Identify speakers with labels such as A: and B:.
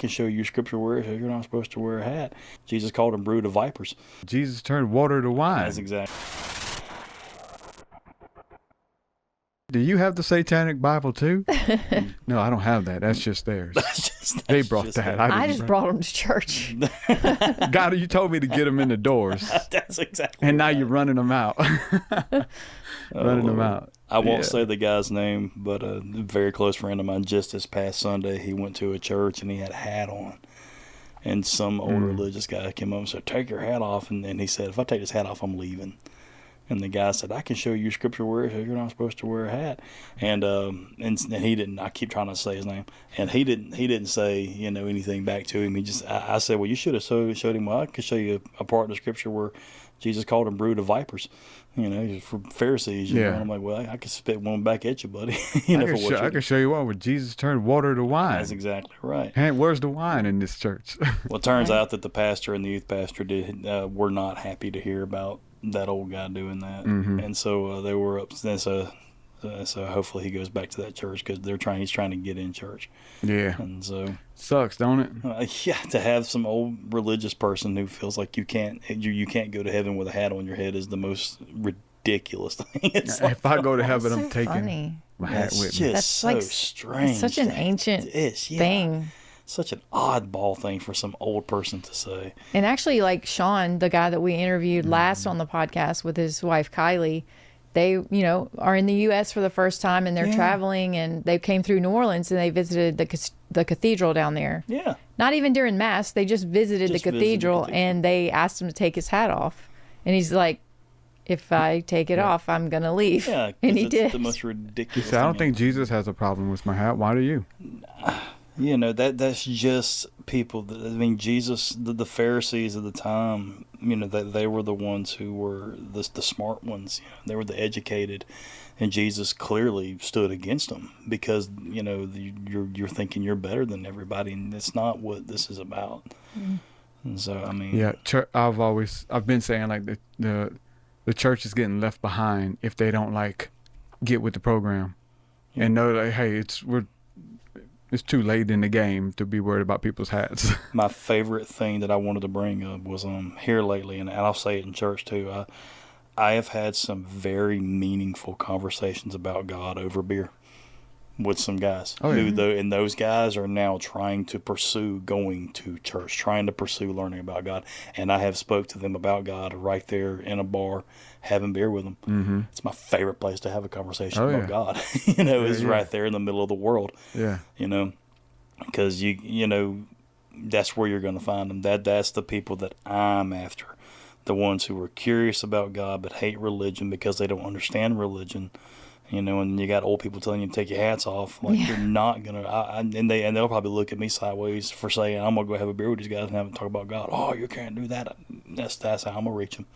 A: can show you scripture where it says you're not supposed to wear a hat. Jesus called them brood of vipers.
B: Jesus turned water to wine.
A: That's exactly.
B: Do you have the Satanic Bible too? No, I don't have that. That's just theirs. They brought that.
C: I just brought them to church.
B: God, you told me to get them in the doors.
A: That's exactly.
B: And now
A: right.
B: you're running them out. Running them out.
A: I won't say the guy's name, but a very close friend of mine just this past Sunday, he went to a church and he had a hat on. And some old religious guy came up and said, take your hat off. And then he said, if I take this hat off, I'm leaving. And the guy said, I can show you scripture where it says you're not supposed to wear a hat. And he didn't, I keep trying to say his name. And he didn't say, anything back to him. He just, I said, well, you should have showed him, well, I could show you a part of the scripture where Jesus called them brood of vipers, for Pharisees. And I'm like, well, I could spit one back at you, buddy.
B: I can show you one where Jesus turned water to wine.
A: That's exactly right.
B: And where's the wine in this church?
A: Well, it turns out that the pastor and the youth pastor were not happy to hear about that old guy doing that, and so they were upset. So hopefully he goes back to that church because he's trying to get in church. Yeah, and so
B: sucks, don't it?
A: To have some old religious person who feels like you can't go to heaven with a hat on your head is the most ridiculous thing.
B: If I go to heaven, I'm taking my hat with me.
A: That's so strange.
C: It's such an ancient thing.
A: Such an oddball thing for some old person to say.
C: And actually, like Sean, the guy that we interviewed last on the podcast with his wife Kylie, they, are in the U.S. for the first time and they're traveling, and they came through New Orleans and they visited the cathedral down there. Yeah. Not even during Mass. They just visited the cathedral and they asked him to take his hat off. And he's like, if I take it off, I'm going to leave. Yeah, and he did.
A: The most ridiculous
B: thing. I don't think Jesus has a problem with my hat. Why do you?
A: That's just people. Jesus, the Pharisees of the time, that they were the ones who were the smart ones. They were the educated, and Jesus clearly stood against them because you're thinking you're better than everybody, and that's not what this is about. And so
B: I've been saying like the church is getting left behind if they don't get with the program and know that hey, it's too late in the game to be worried about people's hats.
A: My favorite thing that I wanted to bring up was here lately, and I'll say it in church too. I have had some very meaningful conversations about God over beer with some guys. And those guys are now trying to pursue going to church, trying to pursue learning about God. And I have spoke to them about God right there in a bar, having beer with them. Mm-hmm. It's my favorite place to have a conversation about God. Is right there in the middle of the world. Yeah. Because that's where you're going to find them. That's the people that I'm after. The ones who are curious about God but hate religion because they don't understand religion. And you got old people telling you to take your hats off, you're not gonna. And they'll probably look at me sideways for saying I'm gonna go have a beer with these guys and have them talk about God. Oh, you can't do that. That's how I'm gonna reach them.